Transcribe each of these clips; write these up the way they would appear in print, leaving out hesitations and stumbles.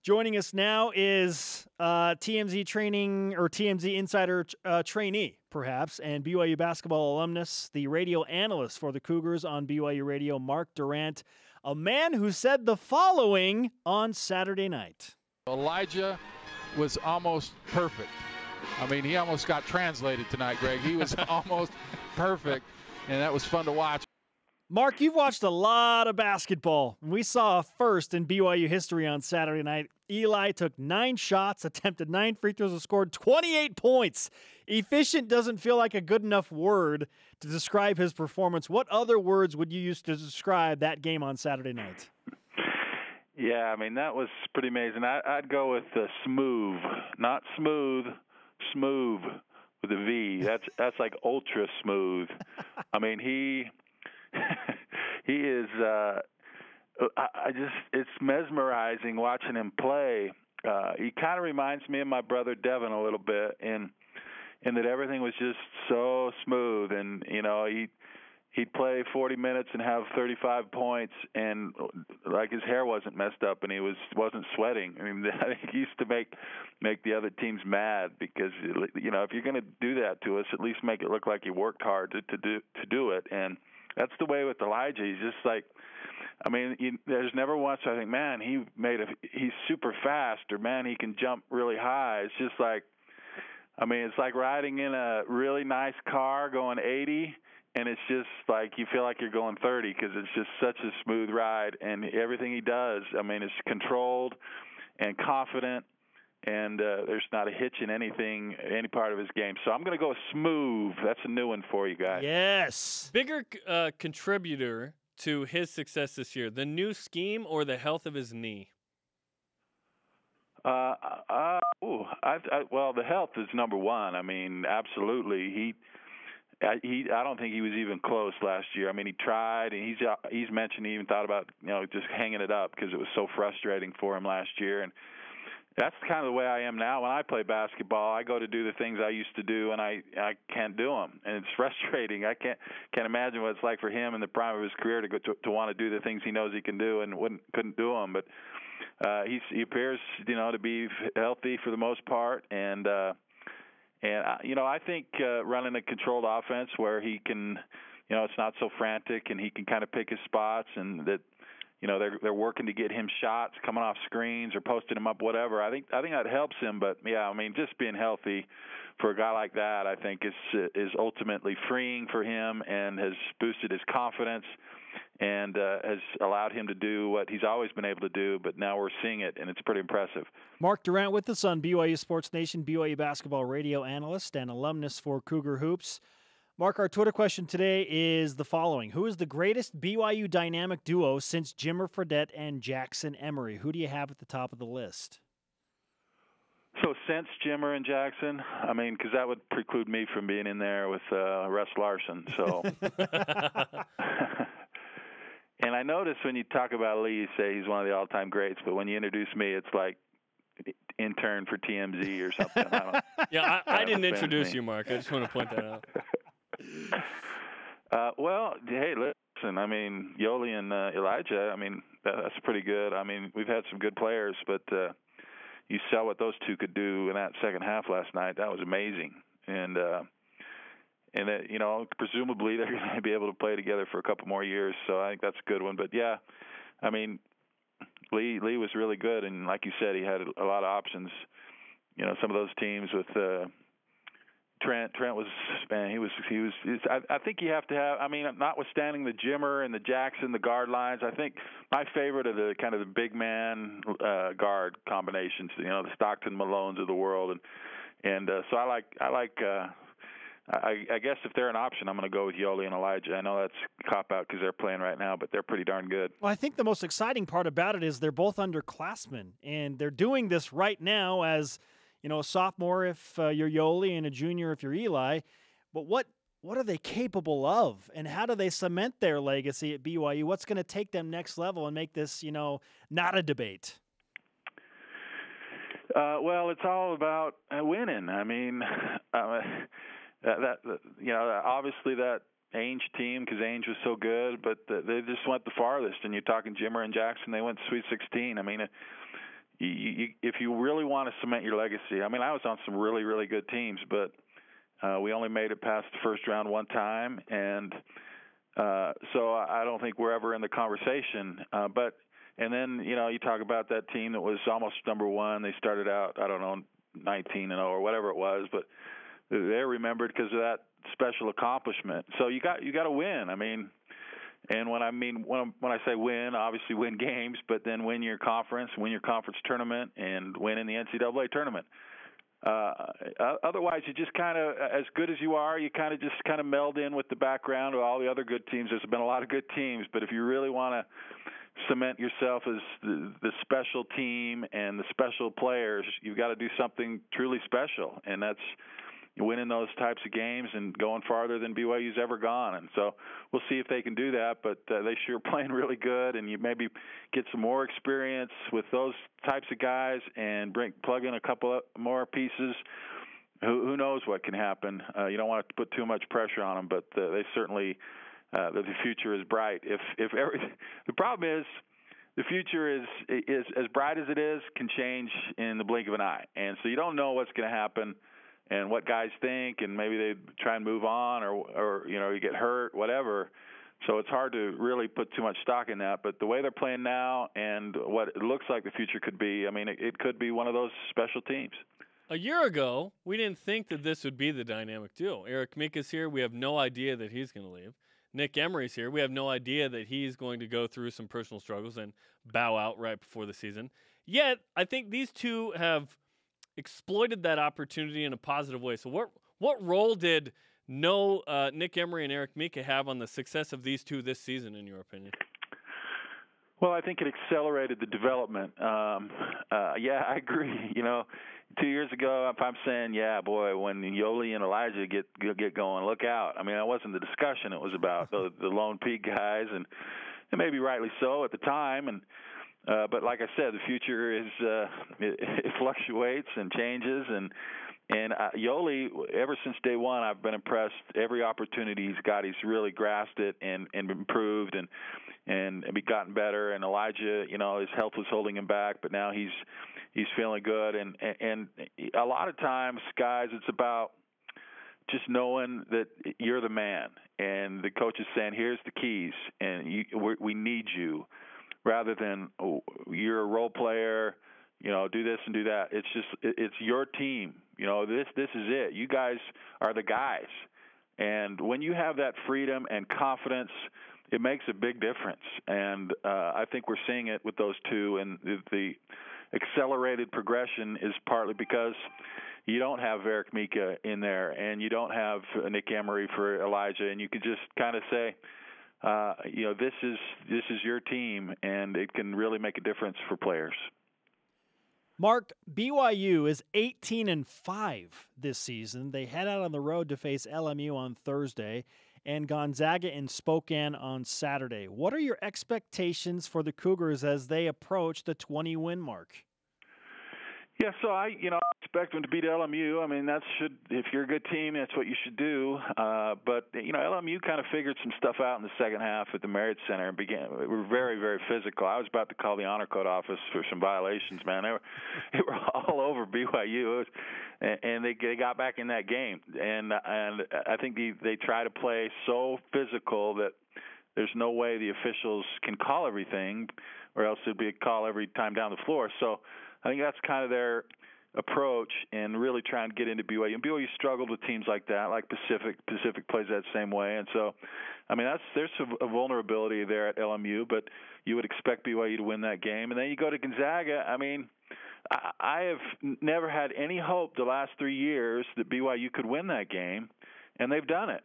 Joining us now is TMZ training or TMZ insider trainee, perhaps, and BYU basketball alumnus, the radio analyst for the Cougars on BYU Radio, Marc Durrant, a man who said the following on Saturday night. Elijah was almost perfect. I mean, he almost got translated tonight, Greg. He was almost perfect, and that was fun to watch. Mark, you've watched a lot of basketball. We saw a first in BYU history on Saturday night. Eli took 9 shots, attempted 9 free throws, and scored 28 points. Efficient doesn't feel like a good enough word to describe his performance. What other words would you use to describe that game on Saturday night? Yeah, I mean, that was pretty amazing. I'd go with smooth, not smooth, smooth with a V. That's like ultra smooth. I mean, he is it's mesmerizing watching him play. He kind of reminds me of my brother Devin a little bit in that everything was just so smooth, and he'd play 40 minutes and have 35 points, and like his hair wasn't messed up and he wasn't sweating. I mean, I think he used to make the other teams mad because if you're going to do that to us, at least make it look like you worked hard to do it. And that's the way with Elijah. He's just like, I mean, there's never once I think, man, he's super fast, or man, he can jump really high. It's just like, I mean, it's like riding in a really nice car going 80, and it's just like you feel like you're going 30 because it's just such a smooth ride, and everything he does, I mean, it's controlled and confident, and there's not a hitch in any part of his game. So I'm going to go smooth. That's a new one for you guys. Yes. Bigger contributor to his success this year, the new scheme or the health of his knee? Well, the health is number one. I mean, absolutely. I don't think he was even close last year. I mean, he tried, and he's mentioned he even thought about just hanging it up because it was so frustrating for him last year. And that's kind of the way I am now. When I play basketball, I go to do the things I used to do, and I can't do them, and it's frustrating. I can't imagine what it's like for him in the prime of his career to want to do the things he knows he can do and couldn't do them. But he appears to be healthy for the most part, and I think running a controlled offense where he can, it's not so frantic, and he can kind of pick his spots, and that they're working to get him shots coming off screens or posting him up, whatever. I think that helps him. But yeah, I mean, just being healthy for a guy like that, I think is ultimately freeing for him and has boosted his confidence and has allowed him to do what he's always been able to do. But now we're seeing it, and it's pretty impressive. Marc Durrant with us on BYU Sports Nation, BYU basketball radio analyst and alumnus for Cougar Hoops. Mark, our Twitter question today is the following. Who is the greatest BYU dynamic duo since Jimmer Fredette and Jackson Emery? Who do you have at the top of the list? So since Jimmer and Jackson, I mean, because that would preclude me from being in there with Russ Larson. So, and I notice when you talk about Lee, you say he's one of the all-time greats, but when you introduce me, it's like intern for TMZ or something. I didn't introduce you, Mark. I just want to point that out. Well, hey, listen, I mean, Yoeli and Elijah, I mean, that's pretty good. I mean, we've had some good players, but you saw what those two could do in that second half last night. That was amazing. And presumably they're going to be able to play together for a couple more years, so I think that's a good one. But, yeah, I mean, Lee was really good, and like you said, he had a lot of options. Some of those teams with Trent was, man, he was. I think you have to have. I mean, notwithstanding the Jimmer and the Jackson, the guard lines. I think my favorite are the kind of the big man guard combinations. The Stockton Malones of the world, and so I like. I guess if they're an option, I'm going to go with Yoeli and Elijah. I know that's a cop-out because they're playing right now, but they're pretty darn good. Well, I think the most exciting part about it is they're both underclassmen, and they're doing this right now as a sophomore if you're Yoeli and a junior if you're Eli. But what are they capable of, and how do they cement their legacy at BYU? What's going to take them next level and make this, not a debate? Well, it's all about winning. I mean, obviously that Ainge team, because Ainge was so good, but they just went the farthest. And you're talking Jimmer and Jackson, they went to Sweet 16. I mean, if you really want to cement your legacy, I mean, I was on some really, really good teams, but we only made it past the first round one time, and so I don't think we're ever in the conversation. And then, you talk about that team that was almost number one. They started out, 19-0 or whatever it was, but they're remembered because of that special accomplishment. So you got to win. I mean, and when I say win, obviously win games, but then win your conference tournament, and win in the NCAA tournament. Otherwise, you just kind of, as good as you are, you kind of meld in with the background of all the other good teams. There's been a lot of good teams, but if you really want to cement yourself as the special team and the special players, you've got to do something truly special, and that's winning those types of games and going farther than BYU's ever gone. And so we'll see if they can do that, but they sure are playing really good, and you maybe get some more experience with those types of guys and plug in a couple of more pieces. Who knows what can happen? You don't want to put too much pressure on them, but they certainly the future is bright. The problem is the future is as bright as it is, can change in the blink of an eye, and so you don't know what's going to happen and what guys think, and maybe they try and move on, or you get hurt, whatever. So it's hard to really put too much stock in that. But the way they're playing now and what it looks like the future could be, I mean, it could be one of those special teams. A year ago, we didn't think that this would be the dynamic duo. Eric Mika's here. We have no idea that he's going to leave. Nick Emery's here. We have no idea that he's going to go through some personal struggles and bow out right before the season. Yet, I think these two have exploited that opportunity in a positive way. So what role did Nick Emery and Eric Mika have on the success of these two this season, in your opinion? Well, I think it accelerated the development. Yeah, I agree. 2 years ago, if I'm saying, yeah, boy, when Yoeli and Elijah get going, look out. I mean, that wasn't the discussion. It was about the Lone Peak guys, and maybe rightly so at the time. And but like I said, the future is it fluctuates and changes, and Yoeli, ever since day one, I've been impressed. Every opportunity he's got, he's really grasped it and improved and gotten better. And Elijah, his health was holding him back, but now he's feeling good. And a lot of times, guys, it's about just knowing that you're the man, and the coach is saying, here's the keys, and we need you, rather than, oh, you're a role player, do this and do that. It's just, it's your team. This is it. You guys are the guys. And when you have that freedom and confidence, it makes a big difference. And I think we're seeing it with those two. And the accelerated progression is partly because you don't have Eric Mika in there, and you don't have Nick Emery for Elijah, and you could just kind of say, this is your team, and it can really make a difference for players. Mark, BYU is 18-5 this season. They head out on the road to face LMU on Thursday and Gonzaga in Spokane on Saturday. What are your expectations for the Cougars as they approach the 20-win mark? Yeah, so I expect them to beat LMU. I mean, if you're a good team, that's what you should do. But LMU kind of figured some stuff out in the second half at the Marriott Center and we were very, very physical. I was about to call the honor code office for some violations, man. They were all over BYU, and they got back in that game. And I think they try to play so physical that there's no way the officials can call everything, or else it'd be a call every time down the floor. So I think that's kind of their approach, and really trying to get into BYU. And BYU struggled with teams like that, like Pacific. Pacific plays that same way. And so, I mean, there's a vulnerability there at LMU, but you would expect BYU to win that game. And then you go to Gonzaga. I mean, I have never had any hope the last 3 years that BYU could win that game, and they've done it.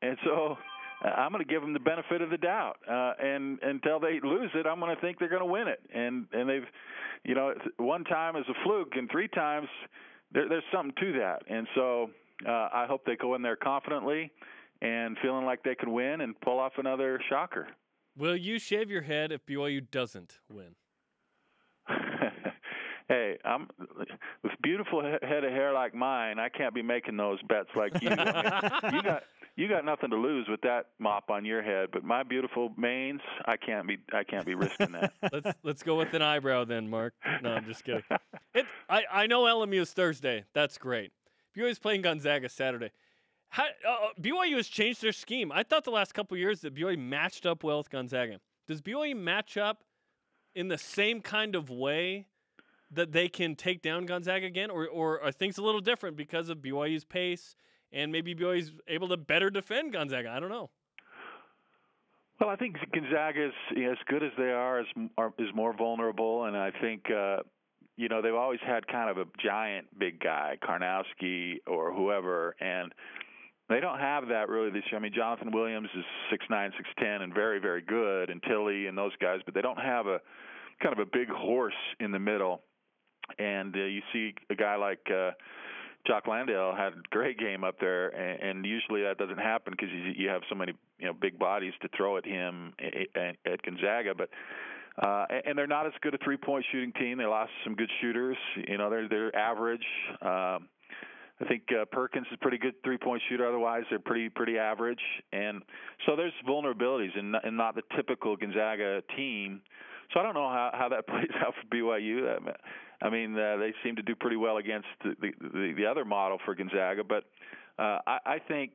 And so I'm going to give them the benefit of the doubt. And until they lose it, I'm going to think they're going to win it. And they've, one time is a fluke, and 3 times there's something to that. And so I hope they go in there confidently and feeling like they can win and pull off another shocker. Will you shave your head if BYU doesn't win? Hey, with beautiful head of hair like mine, I can't be making those bets like you. I mean, you got nothing to lose with that mop on your head. But my beautiful manes, I can't be risking that. Let's go with an eyebrow then, Mark. No, I'm just kidding. I know LMU is Thursday. That's great. BYU's playing Gonzaga Saturday. BYU has changed their scheme. I thought the last couple of years that BYU matched up well with Gonzaga. Does BYU match up in the same kind of way that they can take down Gonzaga again, or are things a little different because of BYU's pace and maybe BYU's able to better defend Gonzaga? I don't know. Well, I think Gonzaga is as good as they are is more vulnerable, and I think they've always had kind of a giant big guy, Karnowski or whoever, and they don't have that really this year. I mean, Jonathan Williams is 6'9", 6'10", and very, very good, and Tilly and those guys, but they don't have a kind of a big horse in the middle. And you see a guy like Jock Landale had a great game up there, and usually that doesn't happen because you have so many big bodies to throw at him at Gonzaga. But and they're not as good a three-point shooting team. They lost some good shooters. They're average. I think Perkins is a pretty good three-point shooter. Otherwise, they're pretty average. And so there's vulnerabilities and not the typical Gonzaga team. So I don't know how that plays out for BYU. I mean, they seem to do pretty well against the other model for Gonzaga. But I think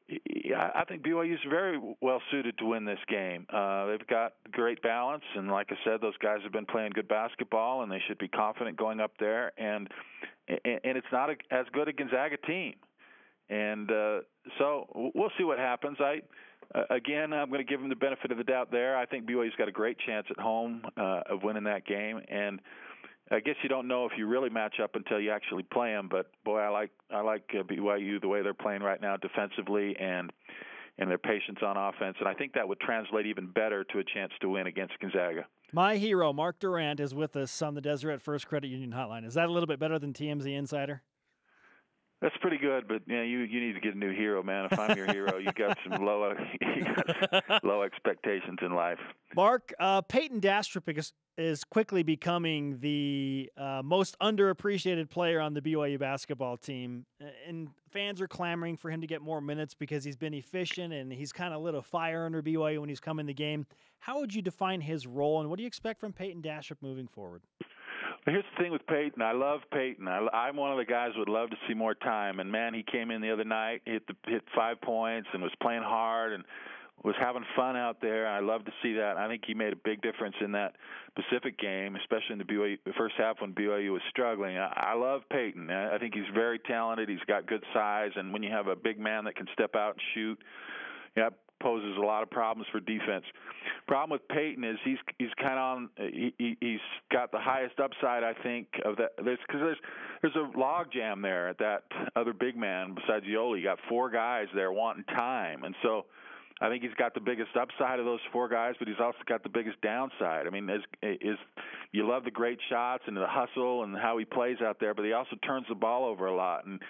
BYU is very well suited to win this game. They've got great balance, and like I said, those guys have been playing good basketball, and they should be confident going up there. And it's not as good a Gonzaga team, and so we'll see what happens. Again, I'm going to give them the benefit of the doubt there. I think BYU's got a great chance at home of winning that game, and I guess you don't know if you really match up until you actually play them. But boy, I like BYU the way they're playing right now defensively and their patience on offense, and I think that would translate even better to a chance to win against Gonzaga. My hero, Marc Durrant, is with us on the Deseret First Credit Union Hotline. Is that a little bit better than TMZ Insider? That's pretty good, but you need to get a new hero, man. If I'm your hero, you got some low expectations in life. Mark, Peyton Dastrup is quickly becoming the most underappreciated player on the BYU basketball team, and fans are clamoring for him to get more minutes because he's been efficient and he's kind of lit a fire under BYU when he's come in the game. How would you define his role, and what do you expect from Peyton Dastrup moving forward? Here's the thing with Peyton. I love Peyton. I'm one of the guys who would love to see more time. And, man, he came in the other night, hit 5 points and was playing hard and was having fun out there. I love to see that. I think he made a big difference in that Pacific game, especially in the first half when BYU was struggling. I love Peyton. I think he's very talented. He's got good size. And when you have a big man that can step out and shoot, poses a lot of problems for defense. Problem with Peyton is he's kind of he's got the highest upside, I think, of that. There's a log jam there at that other big man besides Yoeli. You got 4 guys there wanting time, and so I think he's got the biggest upside of those 4 guys, but he's also got the biggest downside. I mean, you love the great shots and the hustle and how he plays out there, but he also turns the ball over a lot and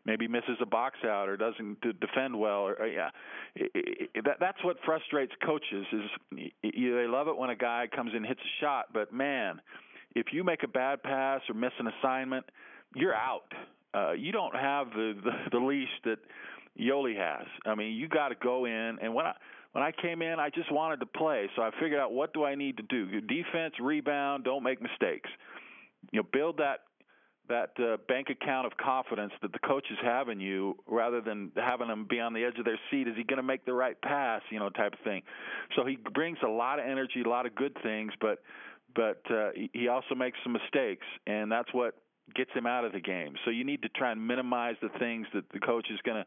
maybe misses a box out or doesn't defend well. That's what frustrates coaches. They love it when a guy comes in and hits a shot, but man, if you make a bad pass or miss an assignment, you're out. You don't have the leash that Yoeli has. I mean, you got to go in, and when I came in, I just wanted to play, so I figured out what do I need to do: defense, rebound, don't make mistakes. Build that bank account of confidence that the coaches have in you, rather than having them be on the edge of their seat. Is he going to make the right pass? Type of thing. So he brings a lot of energy, a lot of good things, but he also makes some mistakes, and that's what gets him out of the game. So you need to try and minimize the things that the coach is going to.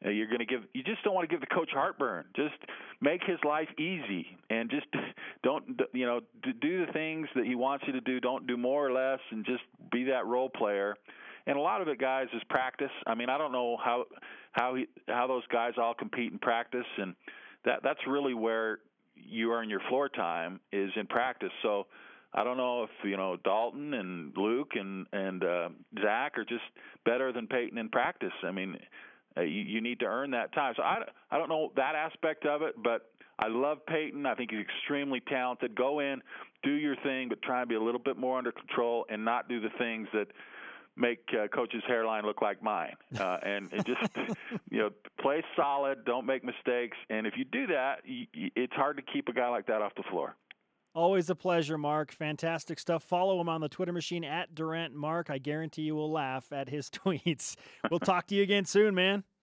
You're going to give. You just don't want to give the coach heartburn. Just make his life easy, and just don't do the things that he wants you to do. Don't do more or less, and just be that role player. And a lot of it, guys, is practice. I mean, I don't know how those guys all compete in practice, and that's really where you earn your floor time is in practice. So I don't know if Dalton and Luke and Zach are just better than Peyton in practice. I mean. You need to earn that time. So I don't know that aspect of it, but I love Peyton. I think he's extremely talented. Go in, do your thing, but try and be a little bit more under control and not do the things that make Coach's hairline look like mine. And just, play solid, don't make mistakes. And if you do that, it's hard to keep a guy like that off the floor. Always a pleasure, Marc. Fantastic stuff. Follow him on the Twitter machine @DurantMarc. I guarantee you will laugh at his tweets. We'll talk to you again soon, man.